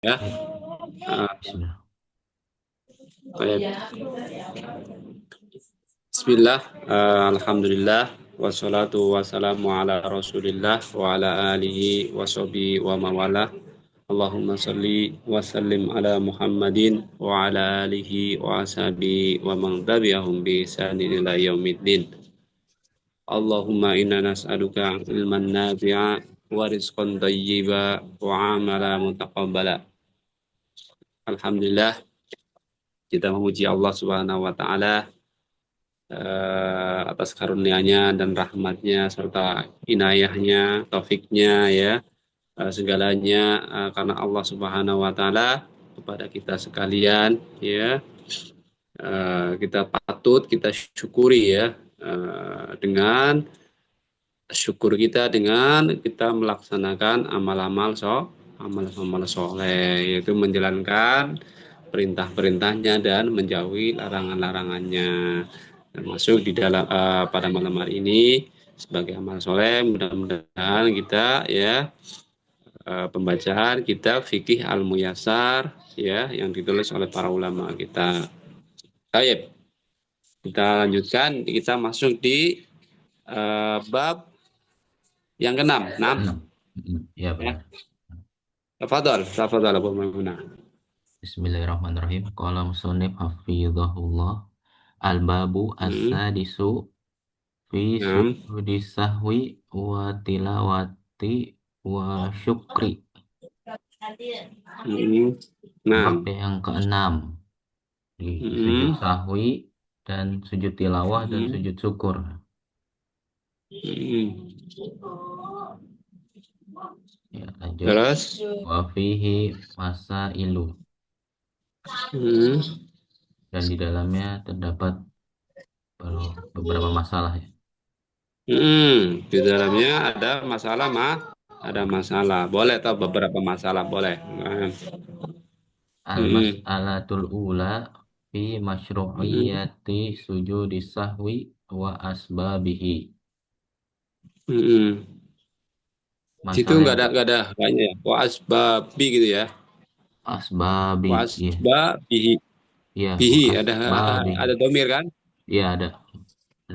Ya. Baik, Uh, Bismillah. baik. Bismillah, alhamdulillah, wassalatu wassalamu ala rasulillah wa ala alihi wa sahbihi wa mawala. Allahumma salli wa sallim ala Muhammadin wa ala alihi wa ashabihi wa man tabi'ahum bi ihsanin ila yaumiddin. Allahumma inna nas'aluka ilman nafi'a wa rizqan thayyiba wa amala mutaqabbala. Alhamdulillah, kita memuji Allah Subhanahu wa taala atas karunia-Nya dan rahmat-Nya serta inayahnya, taufiknya ya, segalanya karena Allah Subhanahu wa taala kepada kita sekalian ya. Kita patut kita syukuri ya, dengan syukur kita dengan kita melaksanakan amal-amal soleh, yaitu menjalankan perintah-perintahnya dan menjauhi larangan-larangannya, termasuk di dalam pada malam hari ini sebagai amal soleh. Mudah-mudahan kita ya, pembacaan kitab fikih al-muyassar ya yang ditulis oleh para ulama kita. Baik, kita lanjutkan, kita masuk di bab yang keenam. Enam. Enam. Ya, Ya. benar. Tafadhol, tafadhol Abu Maimunah. Bismillahirrahmanirrahim. Qala musannif hafizahullah. Al-babu Hmm. as-sadisu fi Enam. sujudi sahwi wa tilawati wa syukri. Hmm. Bab Enam. yang keenam di sujud Hmm. sahwi dan sujud tilawah dan Hmm. sujud syukur. Hmm. Ya, lanjut. Terus. Wa fihi masailu, Hmm. dan di dalamnya terdapat beberapa masalah ya. Di dalamnya ada masalah ada masalah. Boleh atau beberapa masalah boleh. Nah. Hmm. Al-mas'alatul ula fi Hmm. masyru'iyyati sujudi sahwi wa asbabihi. Hmm. Situ Masalah yang nggak ada kayaknya ya. Wasbabi gitu ya. asbabi, ya, Wasbabihi. ya, wa Bihi asbabihi. ada domir kan? Ya, ada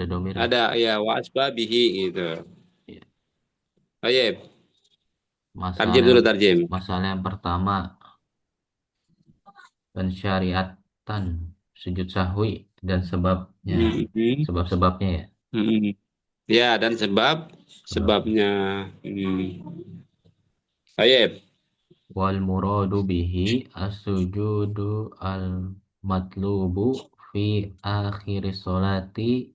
domirnya. Ada ya, wasbabihi gitu. Ya. Baik, Masalah tarjim yang dulu tarjim. masalah yang pertama, pensyariatan sujud sahwi dan sebabnya. Hmm. Sebab-sebabnya ya. Hmm. Ya, dan Sebabnya. sebabnya. Hmm. Baik. Wal muradu bihi as-sujudu al matlubu fi akhir sholati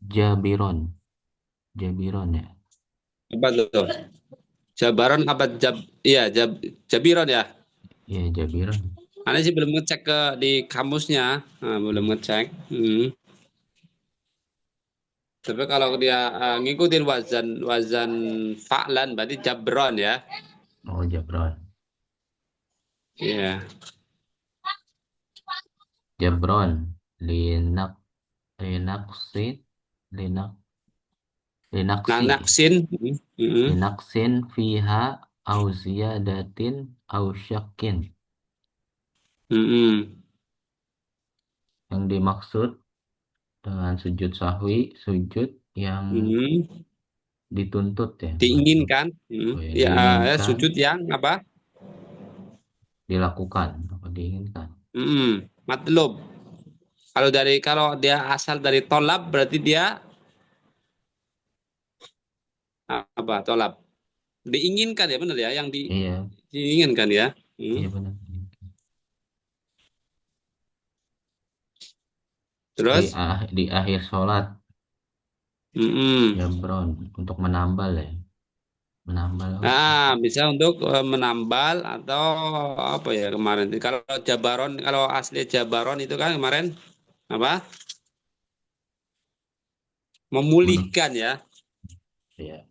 jabiron. Jabiron ya. Apa tuh? Jabaron apa iya, Jabiron ya. Ya, jabiron. Anda sih belum ngecek ke di kamusnya. Nah, belum Hmm. ngecek. Tapi kalau dia ngikutin wazan wazan fa'lan berarti jabron ya. Oh, jabron. Iya. Jabron. Linak linaksin linak Nah, linaksi. naksin. Linaksin fiha au ziyadatin au syakin. Hmm. Yang dimaksud dengan sujud sahwi, sujud yang Hmm. dituntut ya, matlub. Diinginkan. Oh, yang Ya, diinginkan sujud yang apa? dilakukan apa diinginkan. Matlub. Kalau dia asal dari tolab berarti dia apa? Tolab. Diinginkan ya, benar ya, yang Iya, diinginkan ya. Hmm. iya benar. Terus, Di akhir sholat, hmm. jabron untuk menambal ya, menambal apa? Bisa untuk menambal atau apa ya kemarin. Kalau Jabaron, kalau asli Jabaron itu kan kemarin apa? Men, Memulihkan ya. ya,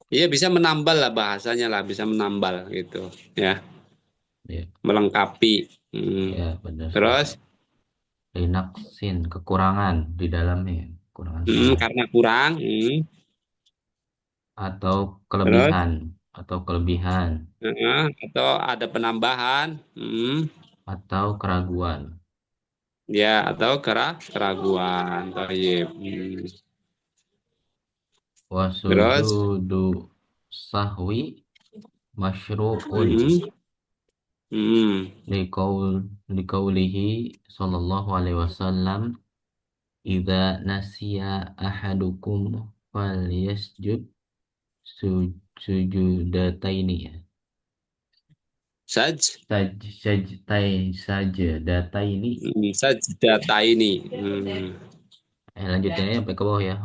Iya, bisa menambal lah bahasanya lah, bisa menambal gitu ya, ya, melengkapi. Hmm. ya benar Terus, sekali. Linaksin kekurangan di dalamnya, kekurangan sholat karena kurang. atau Terus, kelebihan atau kelebihan atau ada penambahan, atau keraguan. ya atau keraguan. Thayyib. Terus, Wasujudu sahwi masyru'un hmm, hmm, liqaul liqaulihi sallallahu alaihi wasallam idza nasiya ahadukum falyasjud sujudataini ya. saj, Sajdataini. sajdata ini. Lanjutnya sampai ke bawah ya.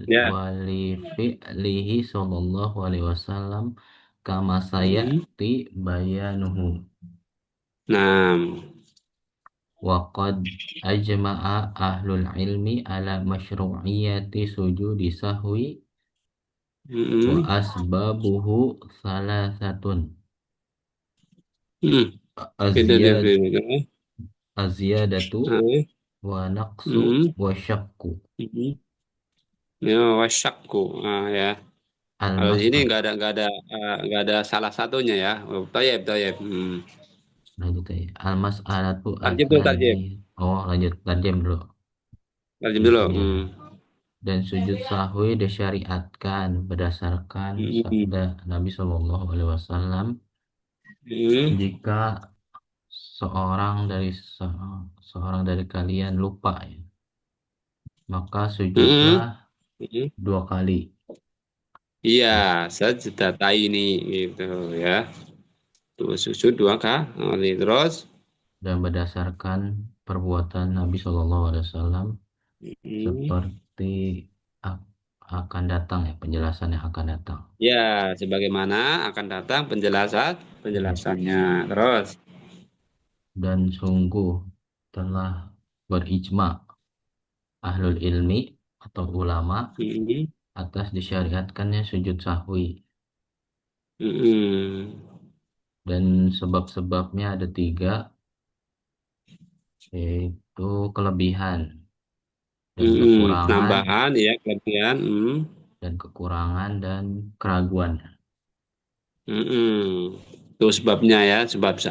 Ya, Wali fi'lihi sallallahu alaihi wasallam kama hmm. sayati bayanuhu. Nah, Wa qad ajma'a ahlul ilmi ala masyru'iyyati sujudi sahwi wa hmm, asbabuhu salasatun. hmm. Itu dia, Aziyad dia. aziyadatu Nah, wa naqsu hmm, wa syakku. hmm. Ya, wasyakku. Ya. Kalau di sini Al-mas'al. nggak ada salah satunya ya. Oh, toyib, toyib. Lanjut aja. Al-mas'alatu Tarjim dulu, atsani. tarjim. Oh, lanjut tarjem dulu. Tarjim Di dulu. sini ya. Dan sujud sahwi disyariatkan berdasarkan Hmm, sabda Nabi Shallallahu Alaihi Wasallam hmm, jika seorang dari seorang dari kalian lupa ya, maka hmm, sujudlah hmm. 2 kali Iya, ya, sajdata ini gitu ya. Tuh sujud 2 kali terus. dan berdasarkan perbuatan Nabi Shallallahu Alaihi Wasallam Hmm. seperti akan datang ya, penjelasan yang akan datang. Ya, sebagaimana akan datang penjelasannya. Terus, Dan sungguh telah berijma ahlul ilmi atau ulama hmm, atas disyariatkannya sujud sahwi, hmm, dan sebab-sebabnya ada 3, yaitu kelebihan dan kekurangan penambahan ya kelebihan. dan keraguan. Itu sebabnya ya,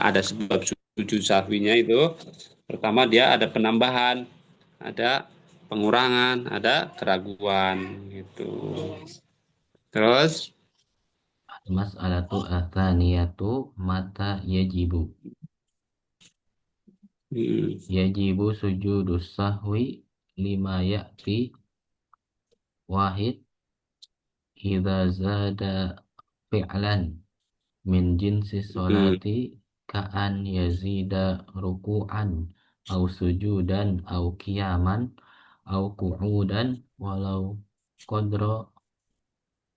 ada sebab sujud sahwinya itu. Pertama dia ada penambahan, ada pengurangan, ada keraguan gitu. Terus, Mas'alatu atsaniyatu mata yajibu. mm, Yajibu sujudus sahwi lima ya'ti wahid idza zada fi'lan min jinsi mm, sholati ka'an yazida ruku'an au sujudan au qiyaman au qu'udan walau qadra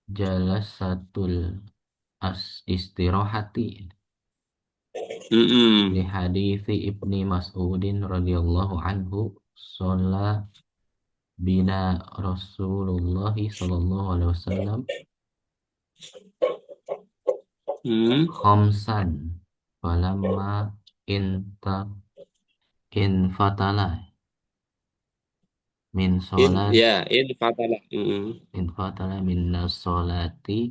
jalasatul istirahati li mm. hadithi Ibni Mas'udin radhiyallahu anhu sholla bina Rasulullah sallallahu alaihi wasallam Hmm. khamsan falamma inta infatala min sholat In fatalah. infatala minna sholati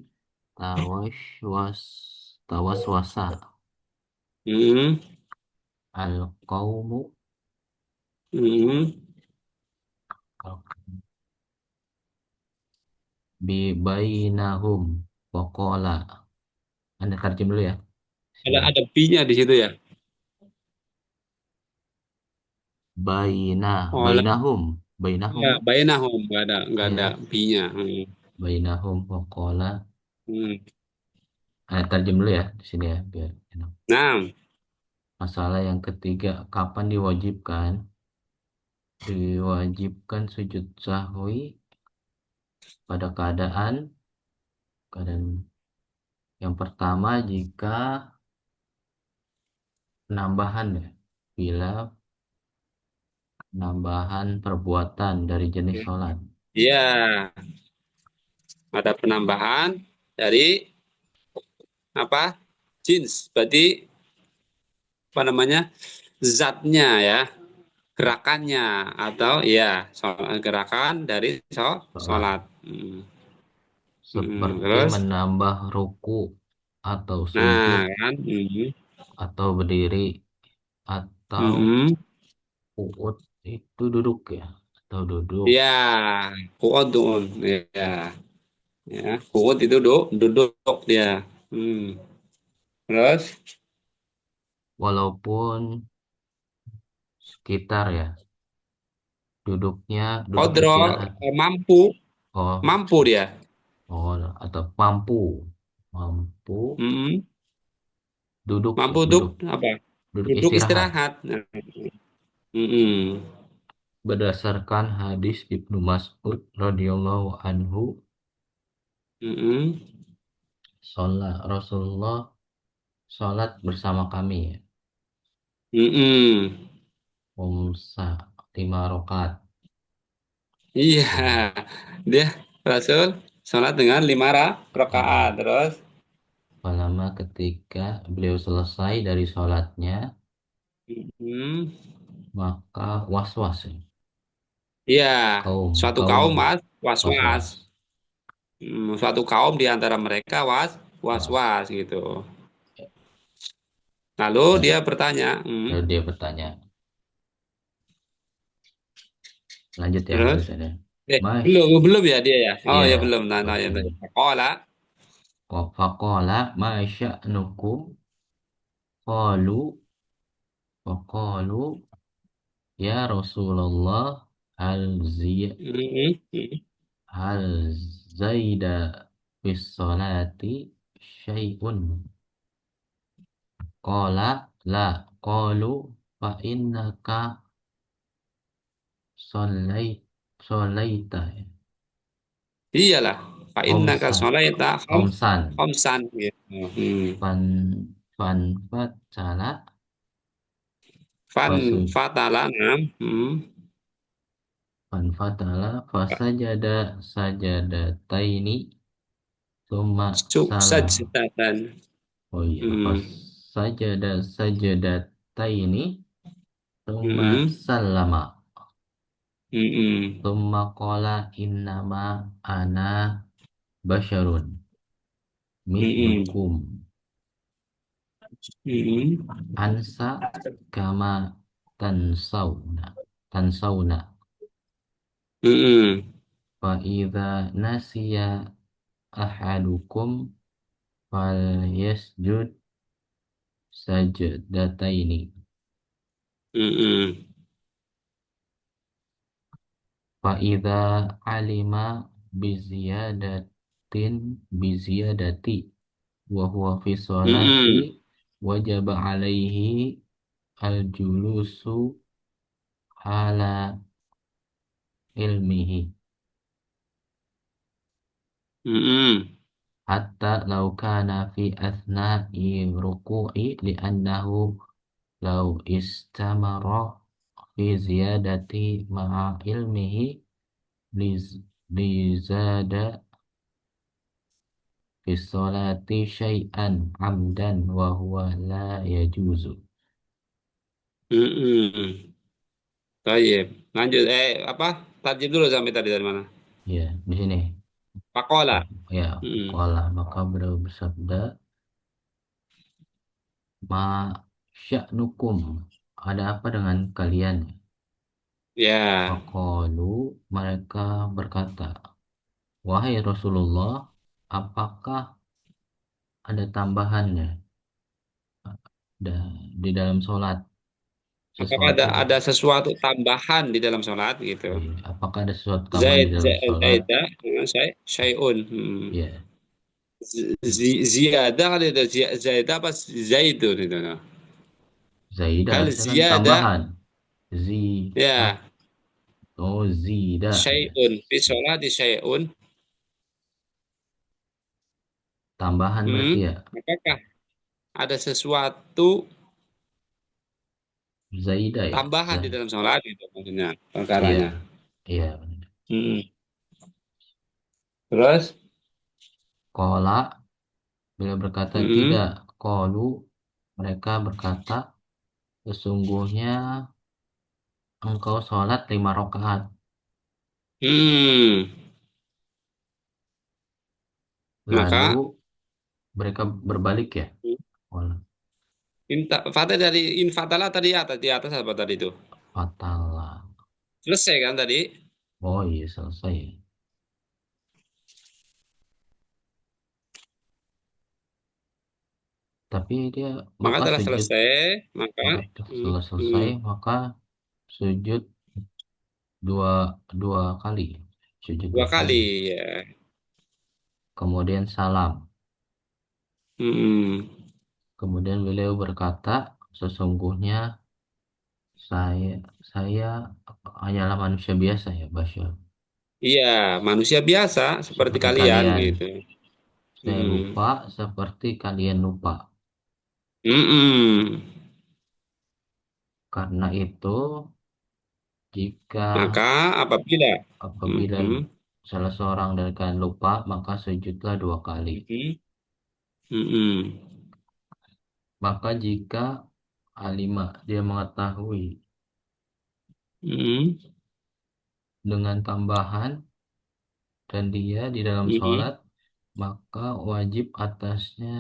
tawaswasa Mm, al qaumu mm. bi bainahum waqala. Anda terjem dulu ya Ada sini. ada B-nya di situ ya. Olah, Bainahum ya, bainahum bainahum nggak oh ada ya, B-nya. bainahum waqala. Hmm. Anda terjem dulu ya di sini ya biar enak. Nah, Masalah yang ketiga, kapan diwajibkan? Diwajibkan sujud sahwi pada keadaan yang pertama jika penambahan ya, bila penambahan perbuatan dari jenis sholat. ya ada penambahan dari apa? Jeans. Berarti apa namanya? Zatnya ya, gerakannya atau ya gerakan dari Sholat sholat. seperti Terus, menambah ruku atau sujud Nah, kan? atau berdiri atau Mm-mm. qu'ud itu duduk ya atau duduk Ya, kuodun. Ya, ya. Kuod itu duduk dia. Hmm. Terus, walaupun sekitar ya duduknya duduk kodro istirahat mampu, oh mampu dia. oh atau mampu mampu Mm-mm. duduk ya Mampu duduk duduk apa? duduk Duduk istirahat istirahat. Nah, mm-mm. berdasarkan hadis Ibnu Mas'ud radhiyallahu anhu Mm-mm. sholat Rasulullah sholat bersama kami ya Mm-mm. umsa 5 rakaat Iya, ya dia Rasul sholat dengan 5 rakaat. ya Terus, lama ketika beliau selesai dari sholatnya mm, maka was-was ya. iya, kaum suatu kaum kaum mas was-was. was-was Suatu kaum di antara mereka was was-was gitu. Lalu dan dia bertanya, lalu dia bertanya lanjut ya terus, lanjut ya belum Mas belum ya dia ya? Oh ya ya belum. Nah yang tadi. masih Sekolah. faqala ma sya'nukum qalu faqalu ya Rasulullah hal ziy hal zaida fis salati syai'un qala la qalu fa innaka shallai shallaita Iyalah. Fa innaka khamsan sholaita khamsan khamsan gitu. fan fan fatala Fan fasu fatala nam. fan fatala fasajada sajadataini summa salam Sajdatan. oh iya Hmm. fasajada sajadataini summa Hmm. salama Hmm. summa qala innama ana basyarun Hmm. mislukum Hmm. ansa kama tansawna tansawna Hmm. fa idza nasiya ahadukum falyasjud sajdataini Hmm. fa idza alima biziyadati wa huwa fi sholati Hmm. wajaba alaihi al-julusu ala ilmihi Hmm. hatta law kana fi asna'i ruku'i li'annahu law istamara fi ziyadati ma'a ilmihi lizada fi sholati syai'an amdan wa huwa la yajuzu Hmm. Baik. Lanjut. Apa? Tarjim dulu sampai tadi dari mana? ya di sini Pakola. oh ya Hmm. qala maka beliau bersabda ma sya'nukum ada apa dengan kalian Ya. faqalu mereka berkata wahai Rasulullah apakah ada tambahannya di dalam sholat Apakah sesuatu ada sesuatu tambahan di dalam sholat oh gitu? iya, apakah ada sesuatu tambahan di dalam sholat Zaidah dengan syai'un. ya Ziyadah kali itu. Zaidah apa Zaidun itu? No? zaidah Hal harusnya kan ziyadah tambahan zi ap- ya oh zida ya syai'un fi sholati syai'un. tambahan berarti ya Apakah ada sesuatu zaidah ya tambahan di dalam sholat itu maksudnya iya perkaranya. iya Hmm. Terus kola beliau berkata hmm. tidak kolu mereka berkata sesungguhnya engkau sholat 5 rakaat Hmm. lalu Maka mereka berbalik ya. Oh, Fatah dari infatalah tadi atas di atas apa tadi itu? fatal. Selesai kan tadi? Oh iya selesai ya. Tapi dia Maka maka telah sujud, selesai, maka maka hmm, setelah selesai hmm, maka sujud dua dua kali, sujud dua dua kali kali. ya. Kemudian salam. Hmm, Kemudian beliau berkata, sesungguhnya saya saya hanyalah manusia biasa ya, Bashir. iya, manusia biasa seperti Seperti kalian kalian, gitu. saya Hmm, lupa seperti kalian lupa. hmm. Karena itu, jika Maka apabila apabila hmm, salah seorang dari kalian lupa, maka sujudlah dua kali. hmm, hmm, Maka jika alimah dia mengetahui hmm, dengan tambahan dan dia di dalam hmm. sholat, maka wajib atasnya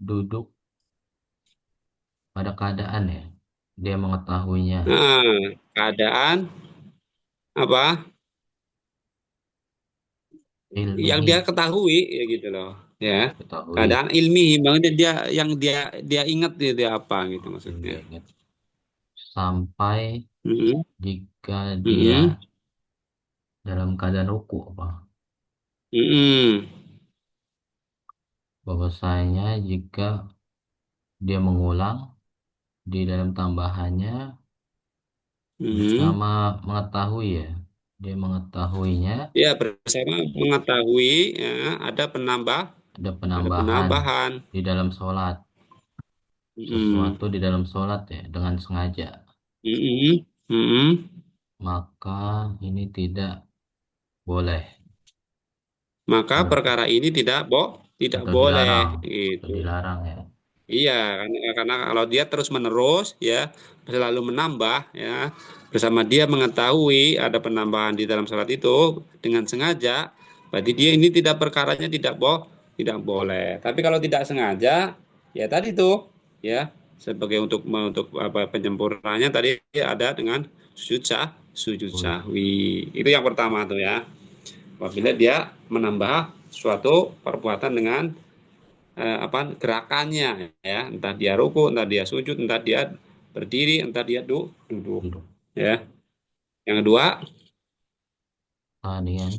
duduk pada keadaan ya. Dia mengetahuinya, Nah, keadaan apa yang ilmihi, dia ketahui ya gitu loh ya, ketahui keadaan ilmiah banget dia yang dia ingat dia apa gitu yang maksudnya. dia ingat. Sampai Hmm, jika dia hmm, dalam keadaan ruku apa, hmm, bahwasanya jika dia mengulang di dalam tambahannya hmm. bersama mengetahui ya, dia mengetahuinya Ya bersama mengetahui ya, ada ada penambahan penambahan. di dalam sholat, Hmm, sesuatu di dalam sholat ya dengan sengaja, hmm, hmm. maka ini tidak boleh Maka ber- perkara ini tidak atau boleh dilarang atau gitu. dilarang ya. Iya, karena kalau dia terus menerus ya selalu menambah ya bersama dia mengetahui ada penambahan di dalam salat itu dengan sengaja, berarti dia ini tidak perkaranya tidak boleh. Tapi kalau tidak sengaja ya tadi tuh ya sebagai untuk apa penyempurnanya tadi ada dengan sujud Ui, sahwi. Itu yang pertama tuh ya. Apabila dia menambah suatu perbuatan dengan apa gerakannya ya, entah dia ruku, entah dia sujud, entah dia berdiri, entah dia duduk duduk. ya. Yang kedua, Kemudian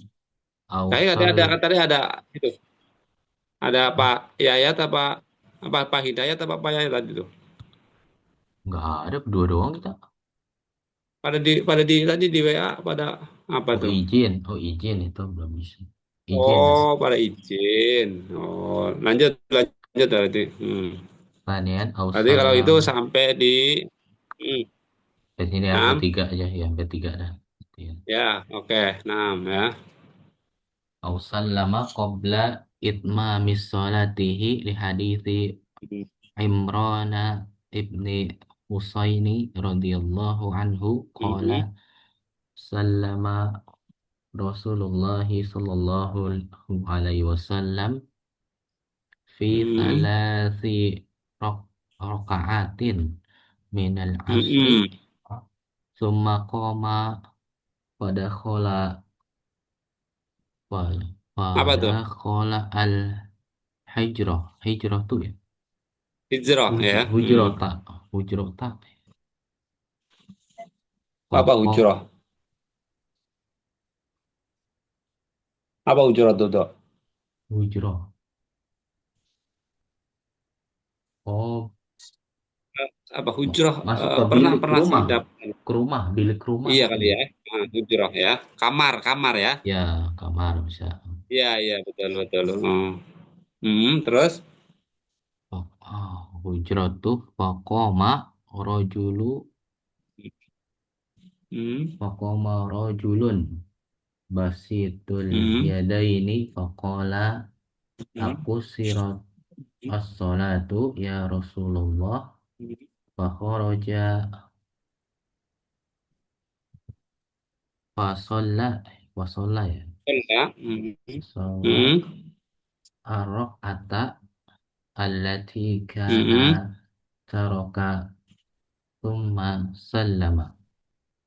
kayak ausal tadi ada itu ada Pak Yayat apa Pak Hidayat apa Pak Yayat tadi itu nggak ada, berdua doang kita. pada di tadi di WA pada apa Oh tuh. izin, oh izin itu belum bisa. Izin kan? Oh pada izin. Oh lanjut berarti. Kemudian Berarti ausal kalau itu lama. sampai di hmm, Ini yang 6 ketiga aja ya, yang ketiga dah. Ya. ya oke 6 ya. Ausal lama qabla itmamis salatihi li hadithi Hmm, Imran ibni Husaini radhiyallahu anhu qala hmm, sallama Rasulullah sallallahu alaihi wasallam fi hmm, thalathi rak- raka'atin minal asri hmm. summa qama pada khola Apa tuh? pada khola al hijrah hijrah tuh ya Hijrah ya. hujrah tak hujrah tak Apa pokok hujrah? Apa hujrah tuh, Dok? hujrah. Oh, Apa hujrah? masuk ke Pernah bilik pernah sih rumah, dapat. bilik rumah Iya kali kali. ya. Nah, hujrah ya. Kamar ya. Ya, kamar bisa. Iya iya betul betul. Oh. Terus? Hujrah tuh fakoma rojulu Hmm, fakoma rojulun basitul hmm, yadaini fakola hmm, aku sirat as-salatu ya Rasulullah hmm. fakharaja fasolla fasolla ya Betul ya. Hmm, sholat hmm, arok ata allati kana Mm-mm. taraka thumma sallama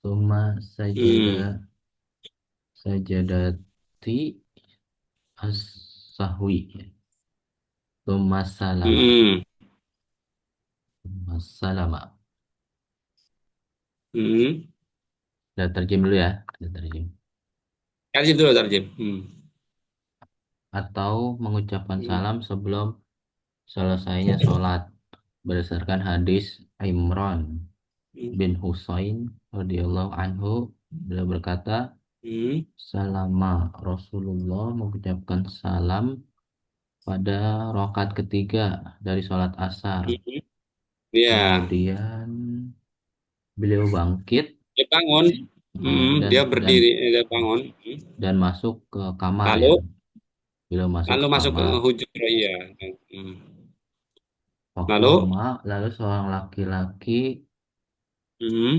thumma sajada Mm. sajadati as-sahwi thumma salama Mm-mm. thumma salama. Mm-mm. Udah terjem dulu ya, udah terjem. Kasih dulu tarjim. Mm. Atau mengucapkan Mm. salam sebelum selesainya sholat berdasarkan hadis Imran bin Husain radhiyallahu anhu. Beliau berkata, Mm. selama Rasulullah mengucapkan salam pada rakaat ketiga dari sholat asar, Mm. Ya, kemudian beliau bangkit dia bangun. eh, Mm. dan Dia dan berdiri, dia bangun. Mm. dan masuk ke kamar ya. Lalu, Beliau masuk lalu ke masuk ke kamar. hujur, iya. Mm. Lalu, Fakoma, lalu seorang laki-laki mm.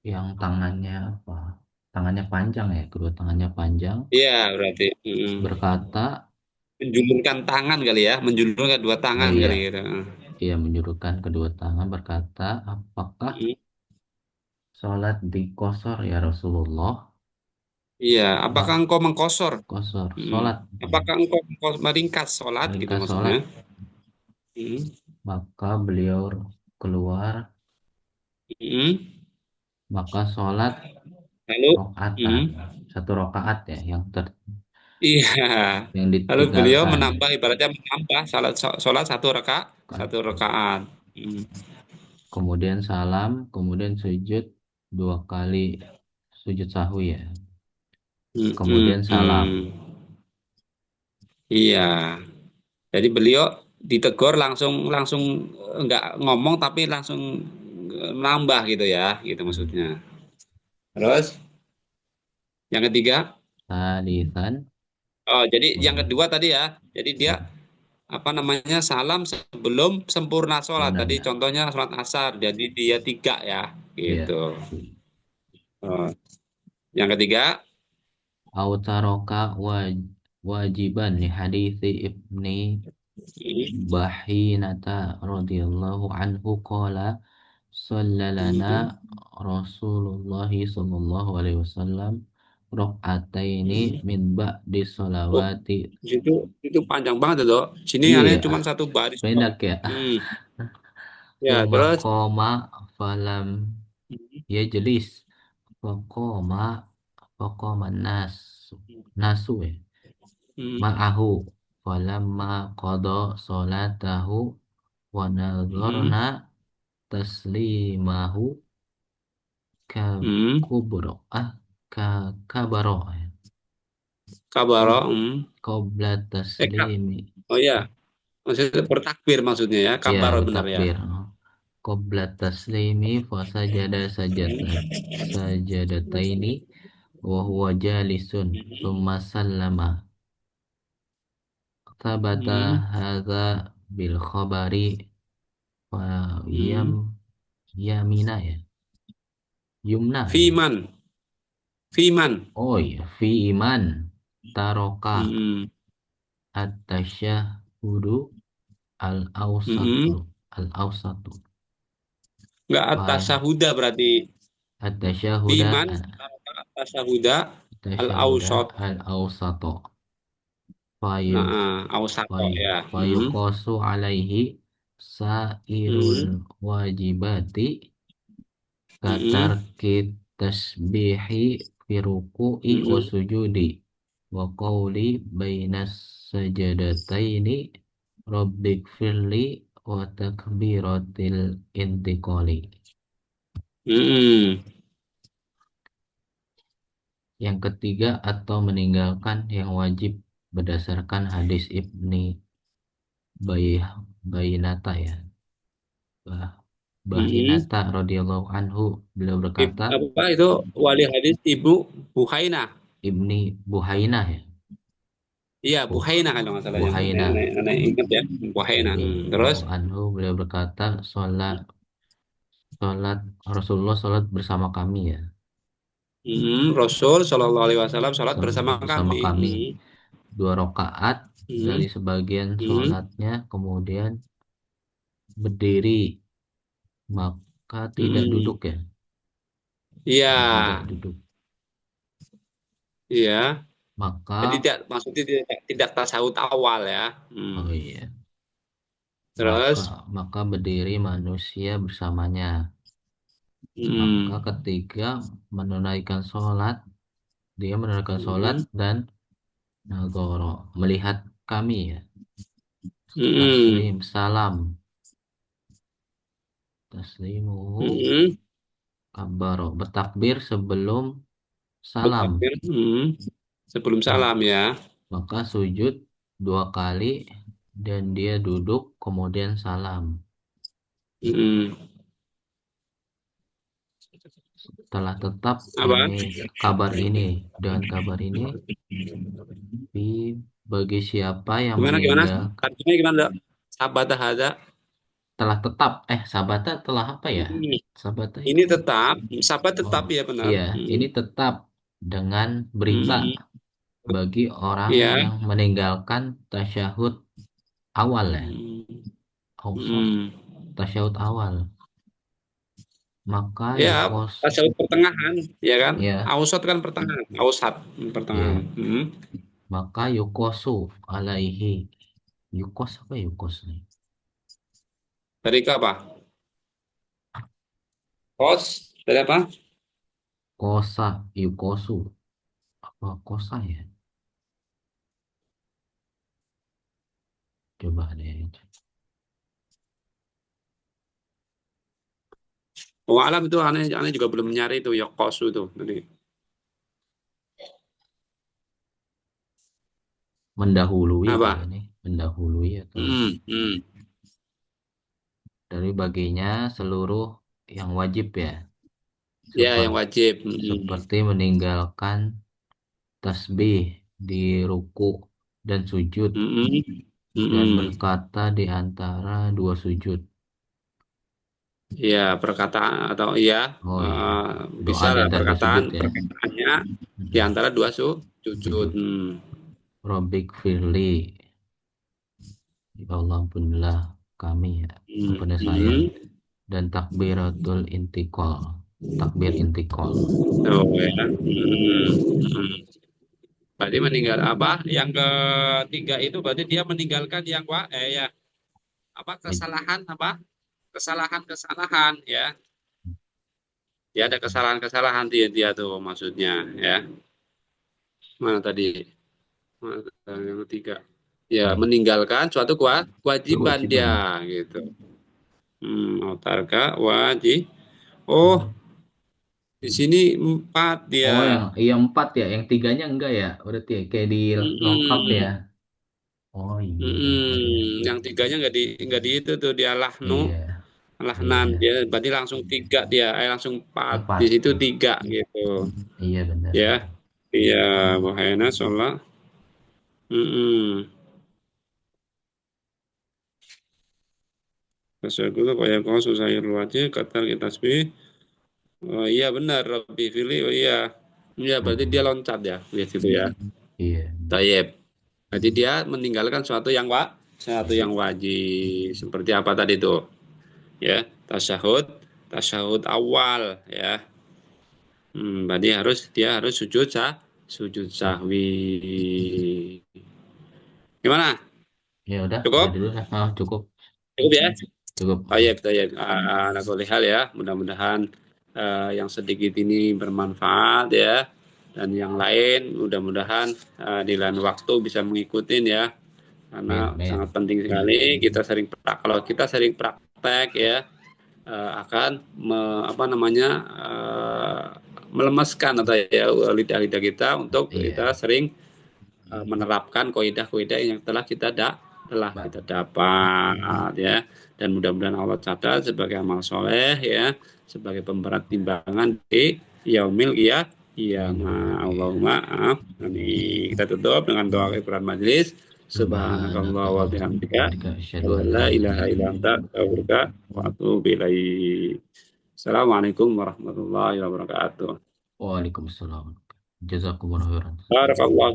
yang tangannya apa? Tangannya panjang ya, kedua tangannya panjang, Iya berarti. Mm. berkata, Menjulurkan tangan kali ya, menjulurkan dua oh tangan iya, kali gitu. ia menjulurkan kedua tangan berkata, apakah Mm. sholat di qashar ya Rasulullah? Iya, apakah Mak engkau mengkosor? qashar, Mm. sholat, Apakah engkau meringkas sholat gitu meringkas maksudnya? sholat. Mm. Maka beliau keluar, Mm. maka sholat Lalu, rokaatan, mm. satu rokaat ya, Iya. yang Lalu beliau ditinggalkan. menambah ibaratnya menambah sholat sholat Kan. satu rakaat. Mm. Kemudian salam, kemudian sujud dua kali sujud sahwi ya. Mm. Kemudian Mm. salam. Mm. Iya. Jadi beliau ditegur langsung langsung nggak ngomong tapi langsung nambah gitu ya, gitu Hmm. maksudnya. Terus yang ketiga, Talisan. oh jadi yang Hmm. kedua tadi ya, jadi dia Hmm. apa namanya salam sebelum sempurna sholat. Benar Tadi ya. contohnya sholat asar, jadi dia tiga ya, gitu. Iya. Oh, yang ketiga, Autaroka wajiban li hadithi ibni hmm, Bahinata radhiyallahu anhu qala sallalana hmm, Rasulullah sallallahu alaihi wasallam rakaataini hmm. min ba'di Oh, sholawati. di situ itu panjang banget loh. Sini Iya aneh ya, cuma satu baris kok. banyak ya. Hmm. Ya, Tsumma terus, qoma falam hmm, yajlis faqoma faqoma nasu ya hmm, ma'ahu falamma qada salatahu wa hmm, nadharna taslimahu ka hmm. kubro ka kabaro ya. Kabaro, Qob- Qobla Eh, taslimi. oh ya, maksudnya bertakbir maksudnya ya, Ya, kabaro benar ya. bertakbir. Qobla taslimi fasajada sajadataini wa huwa jalisun Hmm, thumma sallama. Thabata hmm, hadza bil khabari fa yam hmm. yamina ya. Yumna ya. Fiman, Fiman. Oh iya, fi iman taroka Hmm, at-tasyahhudu al-awsatu hmm. al-awsatu Nggak atas fa sahuda berarti. at-tasyahhuda Fiman, atas sahuda, al at-tasyahhuda ausot. al-awsatu fayu Ausato fayu ya. Hmm, fayuqasu alaihi sairul hmm, wajibati hmm, katarki tasbihi fi ruku'i wa hmm, sujudi wa qawli bainas sajadataini rabbik firli wa takbiratil intiqali. hmm. Yang ketiga, atau meninggalkan yang wajib berdasarkan hadis Ibni Bainata ya. Bah, Hmm. Bahinata radhiyallahu anhu, beliau berkata, Apa itu wali hadis Ibu Buhaina? Ibni Buhainah ya. Iya, Bu, Buhaina kalau nggak salah yang Buhainah aneh ingat ya, Buhaina. Terus, radhiyallahu anhu, beliau berkata, sholat Rasulullah sholat bersama kami ya. Rasul Shallallahu Alaihi Wasallam sholat Sholat bersama bersama kami. kami. 2 rakaat Hmm. dari sebagian Hmm. sholatnya, kemudian berdiri, maka tidak Hmm. duduk ya, Iya, dan tidak duduk, iya. Jadi maka tidak maksudnya tidak tasawuf awal ya. oh Hmm. iya, maka Terus, maka berdiri manusia bersamanya. Maka hmm. ketika menunaikan sholat, dia menunaikan sholat Hmm. dan nagoro melihat kami ya, Hmm. taslim salam, taslimuhu Hmm. kabaro, bertakbir sebelum salam. Bertakbir, sebelum Mak- salam ya. Maka sujud 2 kali dan dia duduk kemudian salam. Hmm. Telah tetap Apa? ini kabar ini dengan kabar ini bagi siapa yang Gimana gimana? meninggal Artinya gimana? Dok? Sahabat ada. telah tetap sabata telah apa ya? Hmm. Sabata Ini itu tetap, sahabat oh tetap ya benar. iya, ini tetap dengan berita Hmm. bagi orang Ya. yang meninggalkan tasyahud awal ya, Hmm. ausat, Hmm. tasyahud awal, maka Ya, yukos tasawuf pertengahan, ya kan? ya, Ausat kan pertengahan, ausat pertengahan. ya, maka yukosu alaihi, yukos apa yukos nih? Dari ke apa? Kos, dari apa? Kosa, yukosu, apa kosa ya? Coba deh. Oh, alam itu aneh juga belum nyari itu ya kosu itu. Tadi. Mendahului kali Apa? ini, mendahului atau Hmm. Hmm. dari baginya seluruh yang wajib ya, Ya, yang seperti wajib. Hmm. seperti meninggalkan tasbih di ruku dan sujud Hmm. dan Hmm. berkata di antara 2 sujud. Ya, perkataan atau iya, Oh iya, eh, doa bisa di lah antara 2 perkataan sujud ya. perkataannya di Mm-mm. antara dua sujud. Sujud. Robik firli, ya Allah ampunilah kami ya, Hmm. ampuni saya Hmm. dan takbiratul intikal, takbir intikal. Oh ya. Hmm. Hmm. Berarti meninggal apa? Yang ketiga itu berarti dia meninggalkan yang ya apa kesalahan apa? Kesalahan-kesalahan ya. Ya ada kesalahan-kesalahan dia tuh maksudnya ya. Mana tadi? Mana yang ketiga? Ya Nih, meninggalkan suatu kewajiban dia kewajiban. gitu. Autarka wajib. Oh, di sini empat dia. Oh, yang 4 ya, yang tiganya enggak ya? Berarti ya, kayak di lengkap ya. Mm-mm. Oh iya benar ya. Yang tiganya nggak di itu tuh dia lahnu. Iya, Lahnan iya. dia berarti langsung tiga dia, langsung empat di 4. situ tiga gitu Iya benar ya. benar. Iya, wahana sholat. Mm-mm. Tasyahud kayak kau susah wajib kata kita tasbih. Oh iya benar, Rabbi Fili. Oh iya, iya berarti dia Mm-mm. loncat ya, lihat itu ya. Iya. Tayyib. Berarti dia meninggalkan suatu yang wajib. Seperti apa tadi tuh? Ya, tasyahud, tasyahud awal ya. Berarti dia harus sujud Sa- sahwi. Gimana? Ya udah, udah Cukup? dulu lah. Ah, cukup, Cukup ya? cukup. Tayyib, tayyib. Ala kulli hal ya. Mudah-mudahan yang sedikit ini bermanfaat ya. Dan yang lain mudah-mudahan di lain waktu bisa mengikuti ya. Men, Karena sangat men. penting sekali kalau kita sering praktek ya akan apa namanya melemaskan atau ya lidah-lidah kita untuk kita Iya. sering menerapkan kaidah-kaidah yang telah Mbak. kita dapat ya, dan mudah-mudahan Allah catat sebagai amal soleh ya, sebagai pemberat timbangan di yaumil Amin ya Rabbal alamin. Allahumma amin. Kita tutup dengan doa kifarahat majelis. Subhanakallah Subhanaka wa Allahumma wa bihamdika bihamdika asyhadu an la la ilaha ilaha illa illa anta anta astaghfiruka wa atubu ilaik. Assalamualaikum warahmatullahi wabarakatuh. Waalaikumsalam. Jazakumullah khairan. Barakallah